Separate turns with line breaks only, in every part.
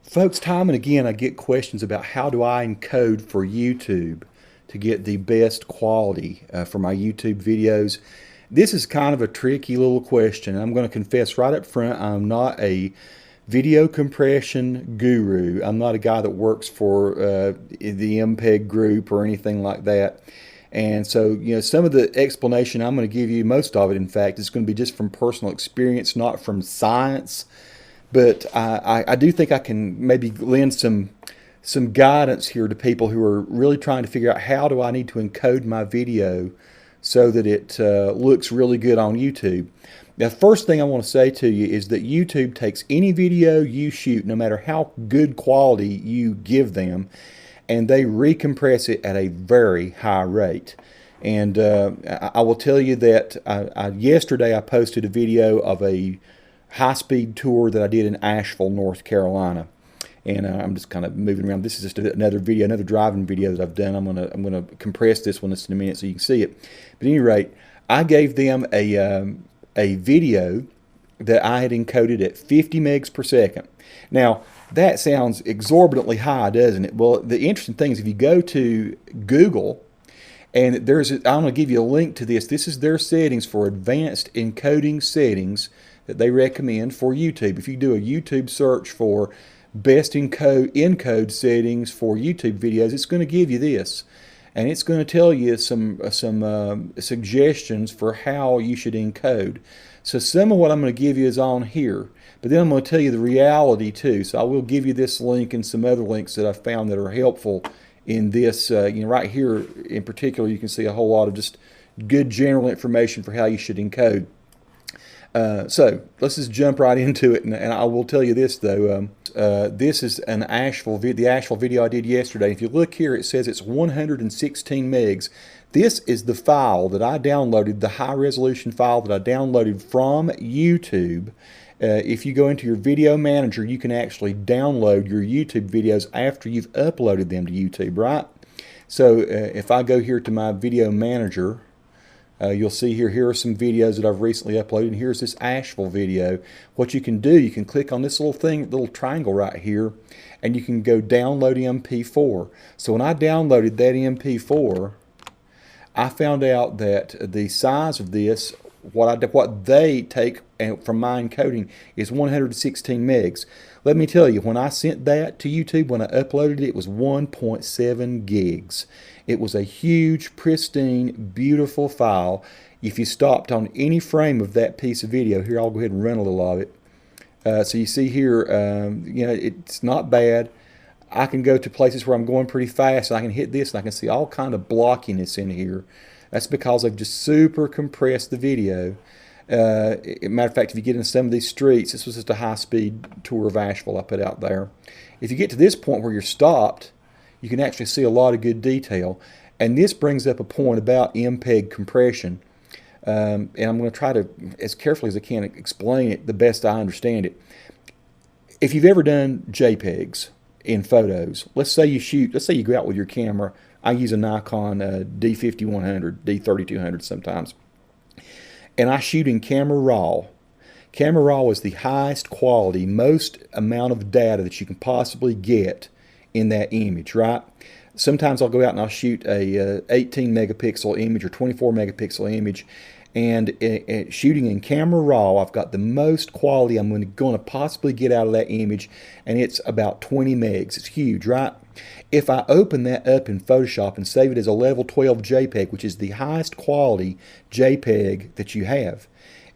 Folks, time and again I get questions about how do I encode for YouTube to get the best quality for my YouTube videos. This is kind of a tricky little question. I'm going to confess right up front, I'm not a video compression guru. I'm not a guy that works for the MPEG group or anything like that. And so, some of the explanation I'm going to give you, most of it, in fact, is going to be just from personal experience, not from science. But I do think I can maybe lend some guidance here to people who are really trying to figure out how do I need to encode my video so that it looks really good on YouTube. Now, the first thing I want to say to you is that YouTube takes any video you shoot, no matter how good quality you give them, and they recompress it at a very high rate. And I will tell you that yesterday I posted a video of a high-speed tour that I did in Asheville, North Carolina. And I'm just kind of moving around. This is just another video, another driving video that I've done. I'm gonna compress this one just in a minute so you can see it. But at any rate, I gave them a video that I had encoded at 50 megs per second. Now, that sounds exorbitantly high, doesn't it? Well, the interesting thing is if you go to Google, and I'm going to give you a link to this. This is their settings for advanced encoding settings that they recommend for YouTube. If you do a YouTube search for best encode settings for YouTube videos, it's going to give you this. And it's going to tell you some suggestions for how you should encode. So some of what I'm going to give you is on here, but then I'm going to tell you the reality too. So I will give you this link and some other links that I found that are helpful in this. Right here in particular, you can see a whole lot of just good general information for how you should encode. So let's just jump right into it, and I will tell you this though. This is the Asheville video I did yesterday. If you look here, it says it's 116 megs. This is the file that I downloaded, the high-resolution file that I downloaded from YouTube. If you go into your video manager, you can actually download your YouTube videos after you've uploaded them to YouTube, right? So if I go here to my video manager, you'll see here are some videos that I've recently uploaded, and here's this Asheville video. What you can do, you can click on this little triangle right here, and you can go download MP4. So when I downloaded that MP4, I found out that the size of this, what they take from my encoding, is 116 megs. Let me tell you, when I sent that to YouTube, when I uploaded it, it was 1.7 gigs. It was a huge, pristine, beautiful file. If you stopped on any frame of that piece of video, here I'll go ahead and run a little of it. So you see here, it's not bad. I can go to places where I'm going pretty fast, and I can hit this, and I can see all kind of blockiness in here. That's because I've just super compressed the video. Matter of fact, if you get into some of these streets, this was just a high-speed tour of Asheville I put out there. If you get to this point where you're stopped, you can actually see a lot of good detail. And this brings up a point about MPEG compression. And I'm going to try to, as carefully as I can, explain it the best I understand it. If you've ever done JPEGs in photos, let's say you go out with your camera. I use a Nikon D5100, D3200 sometimes. And I shoot in Camera Raw. Camera Raw is the highest quality, most amount of data that you can possibly get in that image, right? Sometimes I'll go out and I'll shoot a 18 megapixel image or 24 megapixel image, and shooting in Camera Raw, I've got the most quality I'm going to possibly get out of that image, and it's about 20 megs. It's huge, right? If I open that up in Photoshop and save it as a level 12 JPEG, which is the highest quality JPEG that you have,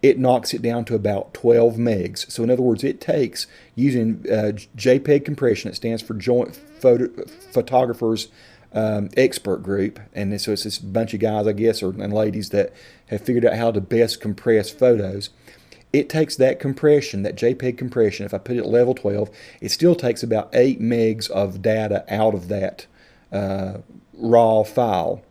it knocks it down to about 12 megs. So in other words, it takes, using JPEG compression, it stands for Joint Photographers Expert Group, and so it's this bunch of guys, I guess, and ladies that have figured out how to best compress photos. It takes that compression, that JPEG compression, if I put it at level 12, it still takes about 8 megs of data out of that raw file.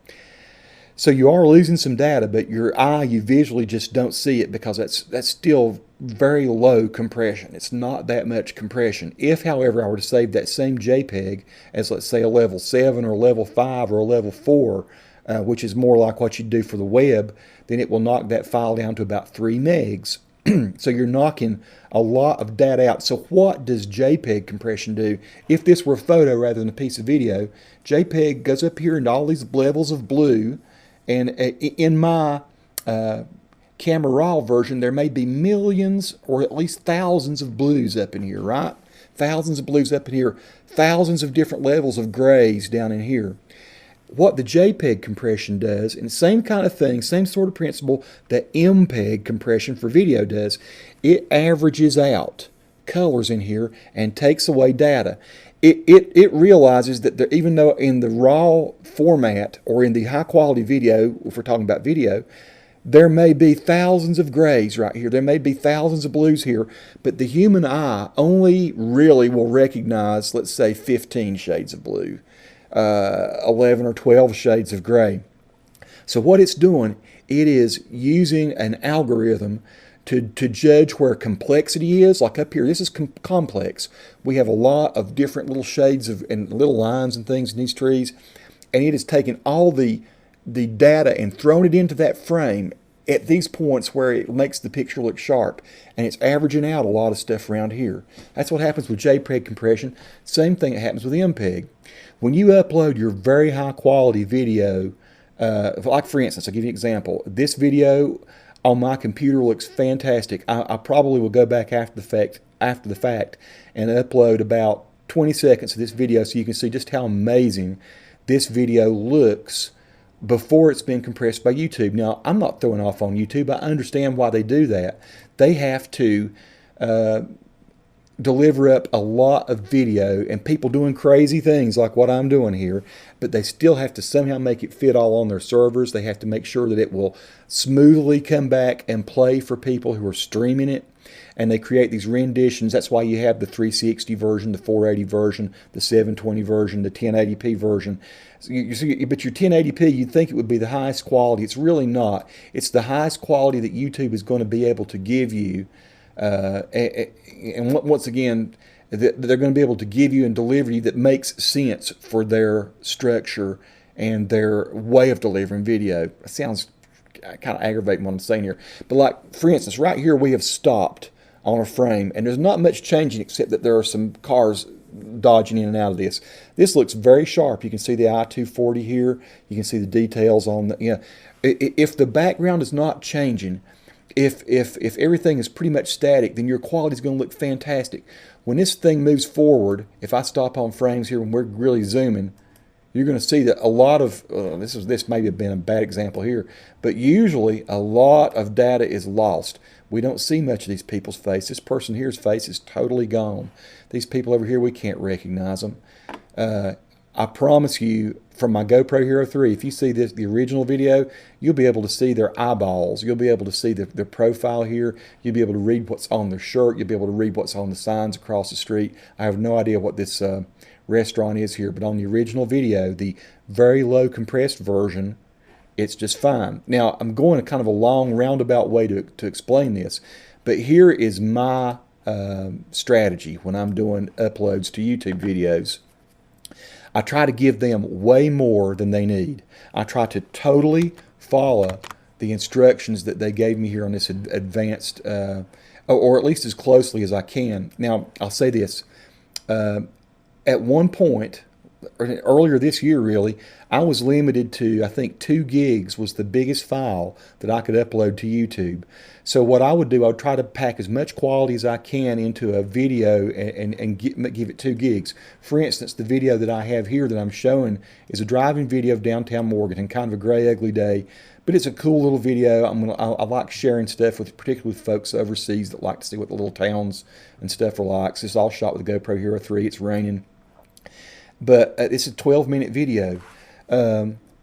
So you are losing some data, but your eye, you visually just don't see it because that's still very low compression. It's not that much compression. If, however, I were to save that same JPEG as, let's say, a level 7 or a level 5 or a level 4, which is more like what you'd do for the web, then it will knock that file down to about 3 megs. So you're knocking a lot of data out. So what does JPEG compression do? If this were a photo rather than a piece of video, JPEG goes up here into all these levels of blue, and in my Camera Raw version, there may be millions or at least thousands of blues up in here, right? Thousands of blues up in here, thousands of different levels of grays down in here. What the JPEG compression does, and same kind of thing, same sort of principle that MPEG compression for video does, it averages out colors in here and takes away data. It realizes that even though in the raw format or in the high quality video, if we're talking about video, there may be thousands of grays right here, there may be thousands of blues here, but the human eye only really will recognize, let's say, 15 shades of blue. 11 or 12 shades of gray. So what it's doing, it is using an algorithm to judge where complexity is. Like up here, this is complex. We have a lot of different little shades and little lines and things in these trees, and it is taking all the data and throwing it into that frame at these points where it makes the picture look sharp, and it's averaging out a lot of stuff around here. That's what happens with JPEG compression. Same thing that happens with MPEG. When you upload your very high quality video, like for instance, I'll give you an example. This video on my computer looks fantastic. I probably will go back after the fact and upload about 20 seconds of this video so you can see just how amazing this video looks before it's been compressed by YouTube. Now, I'm not throwing off on YouTube. I understand why they do that. They have to deliver up a lot of video and people doing crazy things like what I'm doing here, but they still have to somehow make it fit all on their servers. They have to make sure that it will smoothly come back and play for people who are streaming it. And they create these renditions. That's why you have the 360 version, the 480 version, the 720 version, the 1080p version. So but your 1080p, you'd think it would be the highest quality. It's really not. It's the highest quality that YouTube is going to be able to give you. And once again, that they're going to be able to give you and deliver you that makes sense for their structure and their way of delivering video. It sounds kind of aggravating what I'm saying here. But like, for instance, right here we have stopped on a frame, and there's not much changing except that there are some cars dodging in and out of this. This looks very sharp. You can see the I-240 here. You can see the details on the, if the background is not changing, if everything is pretty much static, then your quality is going to look fantastic. When this thing moves forward, if I stop on frames here when we're really zooming, you're going to see that a lot of, this may have been a bad example here, but usually a lot of data is lost. We don't see much of these people's face. This person here's face is totally gone. These people over here, we can't recognize them. I promise you, from my GoPro Hero 3, if you see this, the original video, you'll be able to see their eyeballs. You'll be able to see their profile here. You'll be able to read what's on their shirt. You'll be able to read what's on the signs across the street. I have no idea what this restaurant is here, but on the original video, the very low compressed version, it's just fine. Now, I'm going a kind of a long roundabout way to explain this, but here is my strategy when I'm doing uploads to YouTube videos. I try to give them way more than they need. I try to totally follow the instructions that they gave me here on this advanced, or at least as closely as I can. Now, I'll say this. At one point, earlier this year really, I was limited to, I think 2 gigs was the biggest file that I could upload to YouTube. So what I would do, I would try to pack as much quality as I can into a video and give it 2 gigs. For instance, the video that I have here that I'm showing is a driving video of downtown Morganton, kind of a gray, ugly day, but it's a cool little video. I like sharing stuff with, particularly with folks overseas that like to see what the little towns and stuff are like. So it's all shot with a GoPro Hero 3. It's raining. But it's a 12-minute video.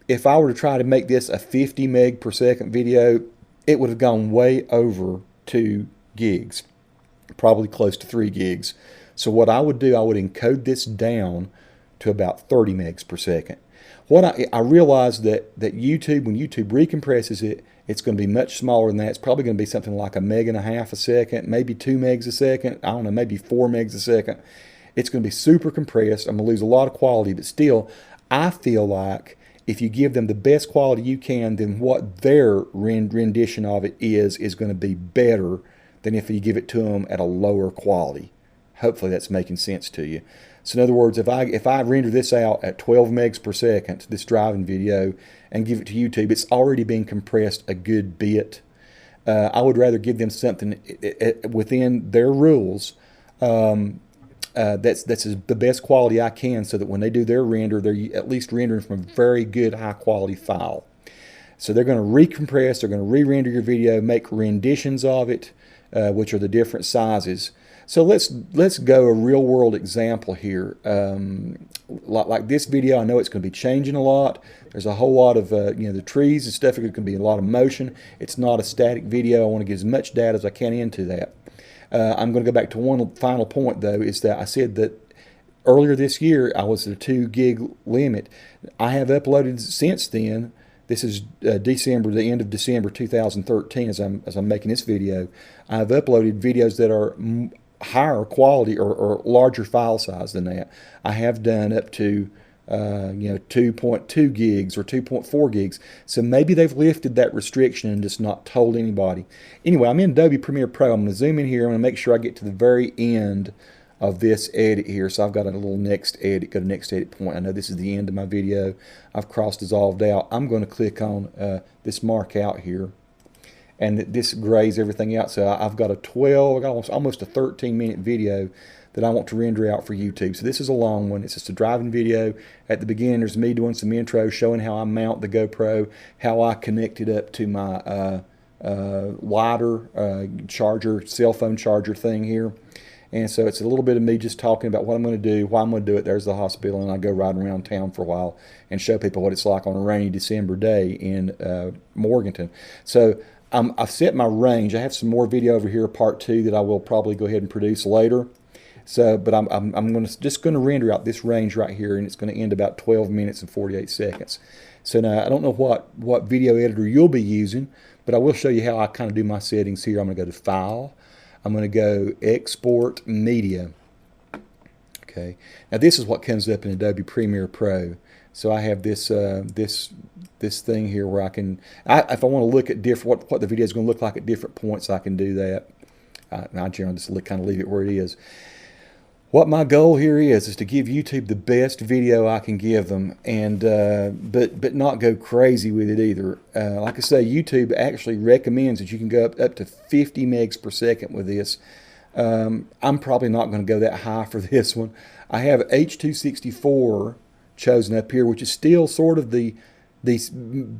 If I were to try to make this a 50 meg per second video, it would have gone way over 2 gigs, probably close to 3 gigs. So what I would do, I would encode this down to about 30 megs per second. What I realized that YouTube, when YouTube recompresses it, it's going to be much smaller than that. It's probably going to be something like 1.5 megs a second, maybe 2 megs a second. I don't know, maybe 4 megs a second. It's going to be super compressed. I'm going to lose a lot of quality, but still, I feel like if you give them the best quality you can, then what their rendition of it is going to be better than if you give it to them at a lower quality. Hopefully that's making sense to you. So in other words, if I render this out at 12 megs per second, this driving video, and give it to YouTube, it's already been compressed a good bit. I would rather give them something within their rules that's the best quality I can, so that when they do their render, they're at least rendering from a very good high quality file. So they're going to recompress, they're going to re-render your video, make renditions of it, which are the different sizes. So let's go a real world example here. Like this video, I know it's going to be changing a lot. There's a whole lot of the trees and stuff. It can be a lot of motion. It's not a static video. I want to get as much data as I can into that. I'm going to go back to one final point though, is that I said that earlier this year I was at a 2 gig limit. I have uploaded since then. This is December, the end of December 2013, as I'm making this video. I've uploaded videos that are higher quality or larger file size than that. I have done up to 2.2 gigs or 2.4 gigs. So maybe they've lifted that restriction and just not told anybody. Anyway, I'm in Adobe Premiere Pro. I'm going to zoom in here. I'm going to make sure I get to the very end of this edit here. So I've got a little next edit, go to next edit point. I know this is the end of my video. I've cross dissolved out. I'm going to click on this mark out here, and this grays everything out. So I've got I got almost a 13-minute video that I want to render out for YouTube. So this is a long one. It's just a driving video. At the beginning, there's me doing some intro, showing how I mount the GoPro, how I connect it up to my wider charger, cell phone charger thing here. And so it's a little bit of me just talking about what I'm going to do, why I'm going to do it. There's the hospital, and I go riding around town for a while and show people what it's like on a rainy December day in Morganton. So I've set my range. I have some more video over here, part 2, that I will probably go ahead and produce later. So, but I'm just going to render out this range right here, and it's going to end about 12 minutes and 48 seconds. So now I don't know what video editor you'll be using, but I will show you how I kind of do my settings here. I'm going to go to File. I'm going to go Export Media. Okay. Now this is what comes up in Adobe Premiere Pro. So I have this this thing here where I can, if I want to look at what the video is going to look like at different points, I can do that. I generally just kind of leave it where it is. What my goal here is to give YouTube the best video I can give them, and but not go crazy with it either. Like I say, YouTube actually recommends that you can go up to 50 megs per second with this. I'm probably not going to go that high for this one. I have H.264 chosen up here, which is still sort of the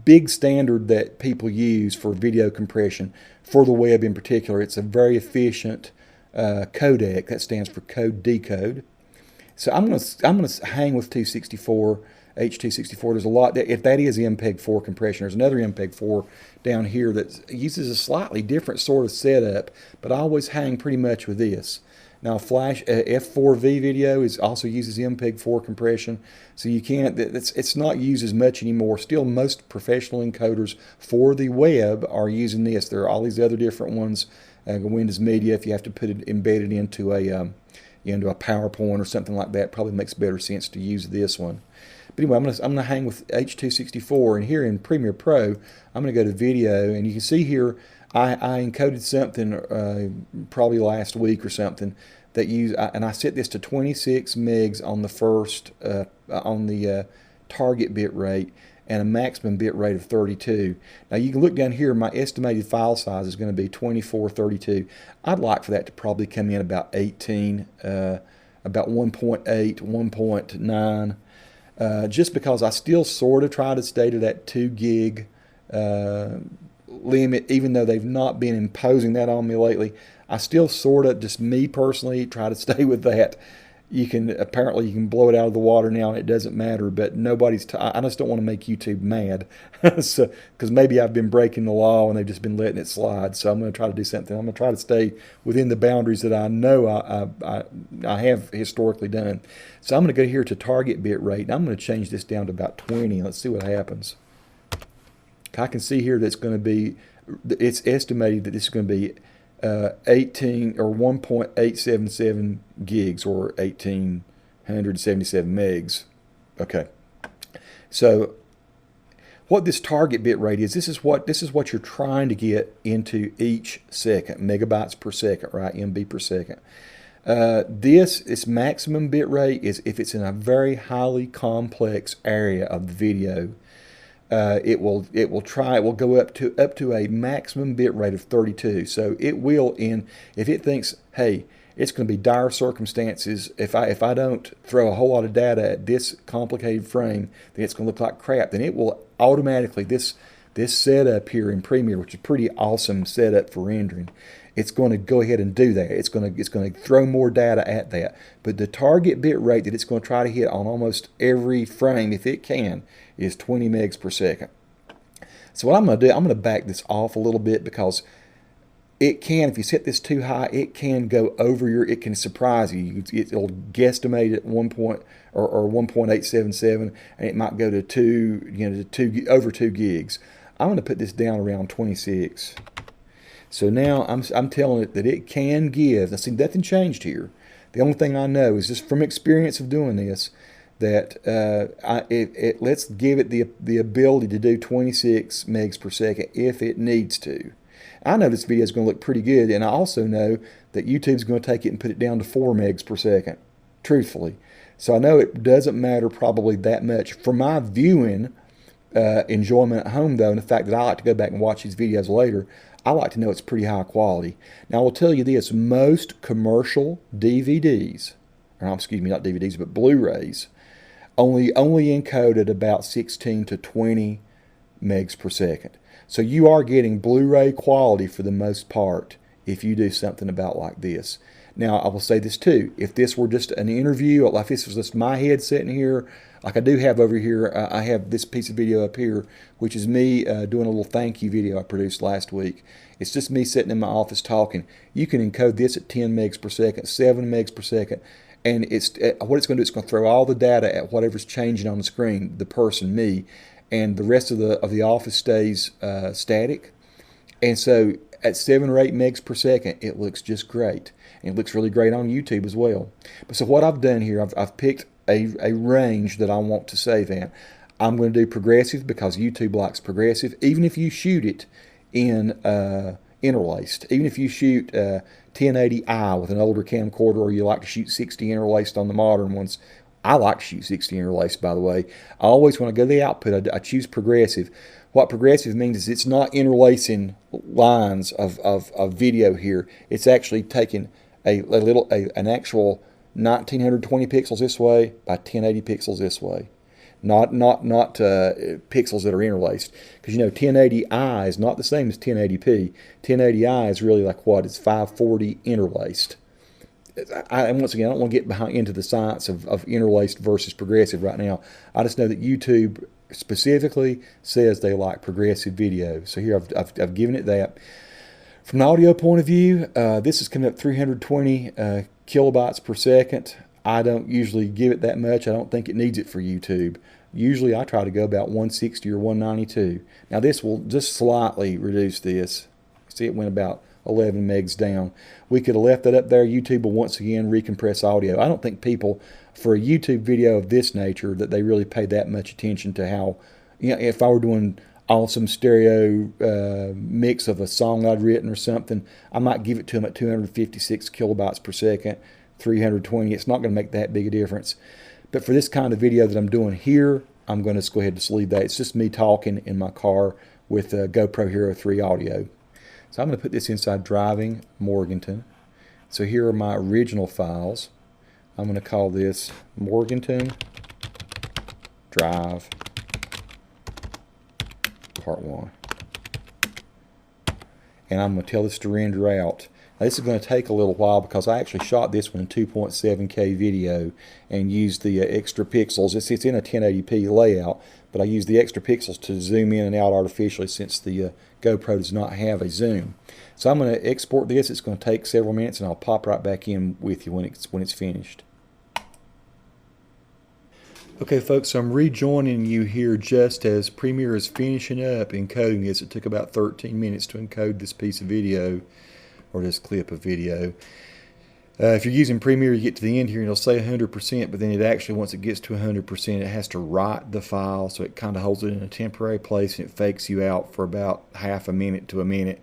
big standard that people use for video compression for the web in particular. It's a very efficient codec. That stands for code decode. So I'm gonna hang with 264, H.264. There's a lot if that is MPEG-4 compression. There's another MPEG-4 down here that uses a slightly different sort of setup, but I always hang pretty much with this. Now, Flash F4V video also uses MPEG-4 compression, so you can't. It's not used as much anymore. Still, most professional encoders for the web are using this. There are all these other different ones. Windows Media, if you have to put it embedded into a PowerPoint or something like that, probably makes better sense to use this one. But anyway, I'm gonna hang with H.264, and here in Premiere Pro, I'm gonna go to Video, and you can see here I encoded something probably last week or something that and I set this to 26 megs on the first on the target bit rate, and a maximum bit rate of 32. Now you can look down here, my estimated file size is going to be 2432. I'd like for that to probably come in about 18, about 1.8, 1.9, just because I still sort of try to stay to that 2 gig limit, even though they've not been imposing that on me lately. I still sort of, just me personally, try to stay with that. Apparently you can blow it out of the water now and it doesn't matter, but I just don't want to make YouTube mad. So, because maybe I've been breaking the law and they've just been letting it slide. So I'm going to try to do something. I'm going to try to stay within the boundaries that I know I have historically done. So I'm going to go here to target bit rate, and I'm going to change this down to about 20. Let's see what happens. I can see here that it's estimated that this is going to be 18 or 1.877 gigs, or 1877 megs. Okay, so what this target bit rate is, this is what you're trying to get into each second, megabytes per second, right? MB per second. Its maximum bit rate is if it's in a very highly complex area of the video. It will go up to a maximum bit rate of 32. So it will, if it thinks, hey, it's going to be dire circumstances, if I don't throw a whole lot of data at this complicated frame, then it's going to look like crap. Then it will automatically, this setup here in Premiere, which is a pretty awesome setup for rendering, it's going to go ahead and do that. It's going to throw more data at that. But the target bit rate that it's going to try to hit on almost every frame, if it can, is 20 megs per second. So what I'm going to do, I'm going to back this off a little bit, because it can, if you set this too high, it can go over it can surprise you. It'll guesstimate at 1 point or 1.877, and it might go to over 2 gigs. I'm going to put this down around 26. So now I'm telling it that it can give. Now see, nothing changed here. The only thing I know is just from experience of doing this, that let's give it the ability to do 26 megs per second if it needs to. I know this video is going to look pretty good, and I also know that YouTube's going to take it and put it down to 4 megs per second, truthfully. So I know it doesn't matter probably that much. For my viewing enjoyment at home, though, and the fact that I like to go back and watch these videos later, I like to know it's pretty high quality. Now, I will tell you this, most commercial DVDs, or excuse me, not DVDs, but Blu-rays, only encode at about 16 to 20 megs per second. So you are getting Blu-ray quality for the most part if you do something about like this. Now, I will say this too. If this were just an interview, like if this was just my head sitting here, like I do have over here, I have this piece of video up here, which is me doing a little thank you video I produced last week. It's just me sitting in my office talking. You can encode this at 10 megs per second, 7 megs per second, and what it's going to do, it's going to throw all the data at whatever's changing on the screen, the person, me, and the rest of the office stays static. And so at 7 or 8 megs per second, it looks just great. And it looks really great on YouTube as well. But so what I've done here, I've picked a range that I want to save in. I'm going to do progressive because YouTube likes progressive. Even if you shoot it in interlaced, even if you shoot 1080i with an older camcorder, or you like to shoot 60 interlaced on the modern ones, I like to shoot 60 interlaced, by the way. I always, when I go to the output, I choose progressive. What progressive means is it's not interlacing lines of video here. It's actually taking an actual 1920 pixels this way by 1080 pixels this way. Not pixels that are interlaced. Because 1080i is not the same as 1080p. 1080i is really like what? It's 540 interlaced. And once again, I don't want to get into the science of interlaced versus progressive right now. I just know that YouTube specifically says they like progressive video. So here I've given it that. From an audio point of view, this is coming up 320 kilobytes per second. I don't usually give it that much. I don't think it needs it for YouTube. Usually I try to go about 160 or 192. Now this will just slightly reduce this. See, it went about 11 megs down. We could have left that up there. YouTube will once again recompress audio. I don't think people, for a YouTube video of this nature, that they really pay that much attention to how, if I were doing awesome stereo mix of a song I'd written or something, I might give it to them at 256 kilobytes per second, 320. It's not going to make that big a difference. But for this kind of video that I'm doing here, I'm going to just go ahead and just leave that. It's just me talking in my car with GoPro Hero 3 audio. So I'm going to put this inside Driving Morganton. So here are my original files. I'm going to call this Morganton Drive Part 1. And I'm going to tell this to render out. Now this is going to take a little while because I actually shot this one in 2.7K video and used the extra pixels. It's in a 1080p layout, but I used the extra pixels to zoom in and out artificially since the GoPro does not have a zoom. So I'm going to export this. It's going to take several minutes, and I'll pop right back in with you when it's finished. Okay, folks, so I'm rejoining you here just as Premiere is finishing up encoding this. It took about 13 minutes to encode this piece of video, or this clip of video. If you're using Premiere, you get to the end here and it'll say 100%, but then it actually, once it gets to 100%, it has to write the file, so it kind of holds it in a temporary place and it fakes you out for about half a minute to a minute.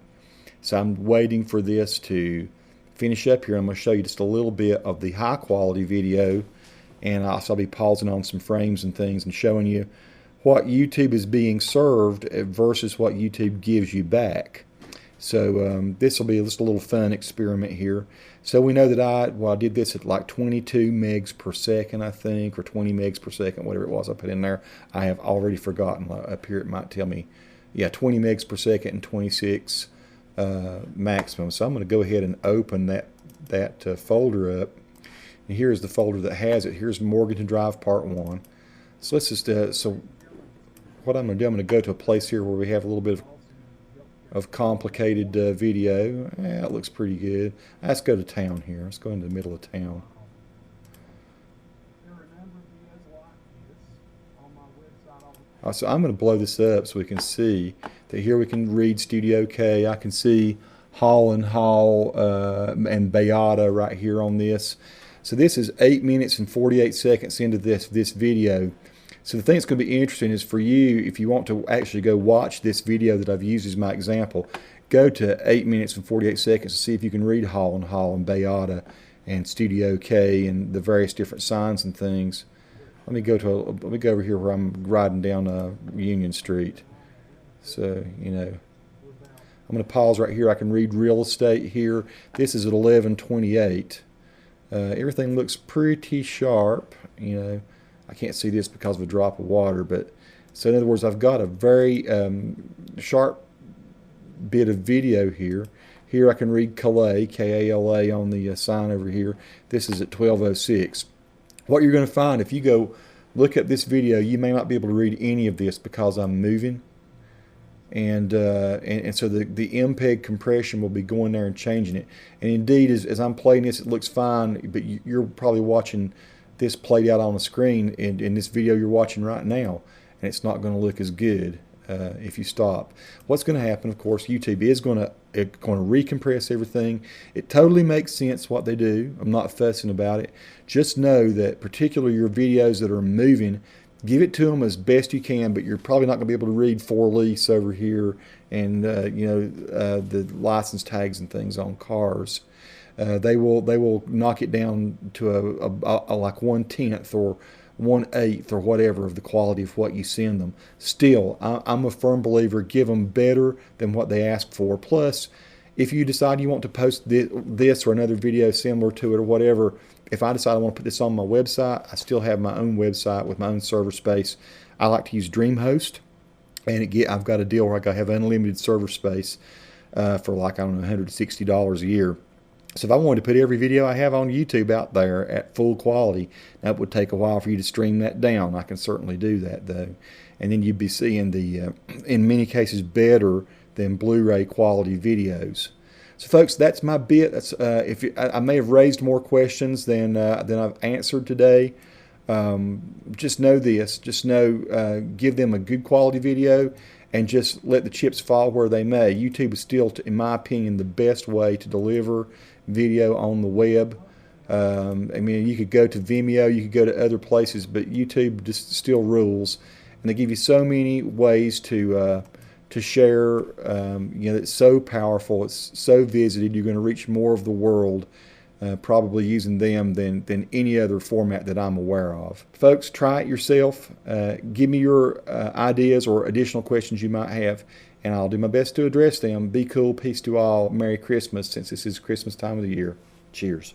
So I'm waiting for this to finish up here. I'm going to show you just a little bit of the high quality video, and I'll be pausing on some frames and things and showing you what YouTube is being served versus what YouTube gives you back. So this will be just a little fun experiment here. So we know that I did this at like 22 megs per second, I think, or 20 megs per second, whatever it was I put in there. I have already forgotten. Up here it might tell me, yeah, 20 megs per second and 26 maximum. So I'm going to go ahead and open that folder up. And here's the folder that has it. Here's Morganton Drive Part 1. So let's just, so what I'm going to do, I'm going to go to a place here where we have a little bit of complicated video. Yeah, it looks pretty good. Let's go to town here. Let's go into the middle of town. So I'm going to blow this up so we can see that here we can read Studio K. I can see Hall and Hall and Beata right here on this. So this is 8 minutes and 48 seconds into this video. So the thing that's going to be interesting is for you, if you want to actually go watch this video that I've used as my example, go to 8 minutes and 48 seconds to see if you can read Hall and Beata and Studio K and the various different signs and things. Let me go over here where I'm riding down Union Street. So, you know, I'm going to pause right here. I can read real estate here. This is at 11:28. Everything looks pretty sharp, you know. I can't see this because of a drop of water, but so in other words, I've got a very sharp bit of video here. Here I can read Calais, K-A-L-A, on the sign over here. This is at 12:06. What you're going to find if you go look at this video, you may not be able to read any of this because I'm moving, and so the MPEG compression will be going there and changing it. And indeed, as I'm playing this, it looks fine, but you're probably watching this played out on the screen in this video you're watching right now, and it's not going to look as good if you stop. What's going to happen, of course, YouTube is going to recompress everything. It totally makes sense what they do. I'm not fussing about it. Just know that particularly your videos that are moving, give it to them as best you can, but you're probably not going to be able to read for lease over here and the license tags and things on cars. They will knock it down to a like 1/10 or 1/8 or whatever of the quality of what you send them. Still, I'm a firm believer, give them better than what they ask for. Plus, if you decide you want to post this or another video similar to it or whatever, if I decide I want to put this on my website, I still have my own website with my own server space. I like to use DreamHost, and I've got a deal where I have unlimited server space for like, I don't know, $160 a year. So if I wanted to put every video I have on YouTube out there at full quality, that would take a while for you to stream that down. I can certainly do that though. And then you'd be seeing the, in many cases, better than Blu-ray quality videos. So folks, that's my bit. That's I may have raised more questions than I've answered today. Just know this. Just know, give them a good quality video and just let the chips fall where they may. YouTube is still, in my opinion, the best way to deliver video on the web. I mean, you could go to Vimeo, you could go to other places, but YouTube just still rules. And they give you so many ways to share. It's so powerful, it's so visited, you're going to reach more of the world probably using them than any other format that I'm aware of. Folks, try it yourself. Give me your ideas or additional questions you might have, and I'll do my best to address them. Be cool. Peace to all. Merry Christmas, since this is Christmas time of the year. Cheers.